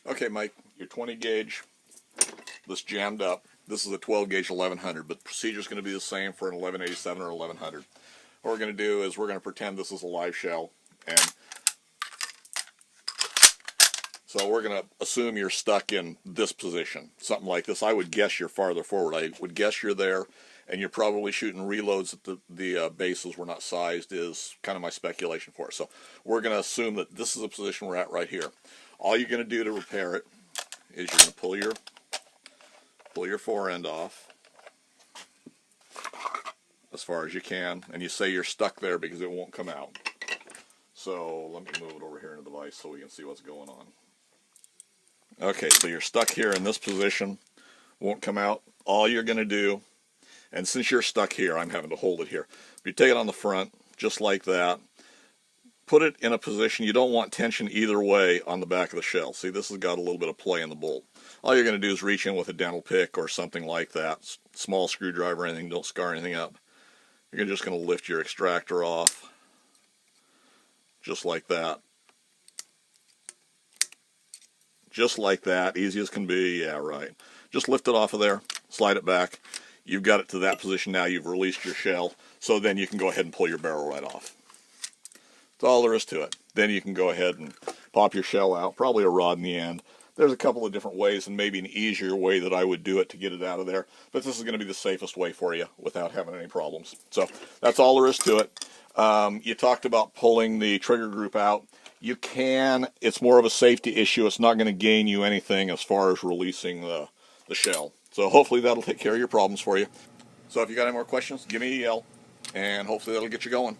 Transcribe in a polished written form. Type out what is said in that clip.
Okay, Mike, your 20 gauge, this jammed up. This is a 12 gauge 1100, but the procedure is going to be the same for an 1187 or 1100. What we're going to do is we're going to pretend this is a live shell, and so we're going to assume you're stuck in this position, something like this. I would guess you're farther forward. I would guess you're there, and you're probably shooting reloads that the bases were not sized, is kind of my speculation for it. So we're going to assume that this is the position we're at right here. All you're going to do to repair it is you're going to pull your fore end off as far as you can, and you say you're stuck there because it won't come out. So let me move it over here in the device so we can see what's going on. Okay, so you're stuck here in this position, won't come out. All you're going to do, and since you're stuck here, I'm having to hold it here. If you take it on the front, just like that, put it in a position, you don't want tension either way on the back of the shell. See, this has got a little bit of play in the bolt. All you're going to do is reach in with a dental pick or something like that, small screwdriver, anything, don't scar anything up. You're just going to lift your extractor off, just like that. Just like that, easy as can be, yeah, right. Just lift it off of there, slide it back. You've got it to that position now, you've released your shell, so then you can go ahead and pull your barrel right off. That's all there is to it. Then you can go ahead and pop your shell out, probably a rod in the end. There's a couple of different ways, and maybe an easier way that I would do it to get it out of there, but this is going to be the safest way for you without having any problems. So that's all there is to it. You talked about pulling the trigger group out. You can. It's more of a safety issue. It's not going to gain you anything as far as releasing the shell. So hopefully that'll take care of your problems for you. So if you got any more questions, give me a yell, and hopefully that'll get you going.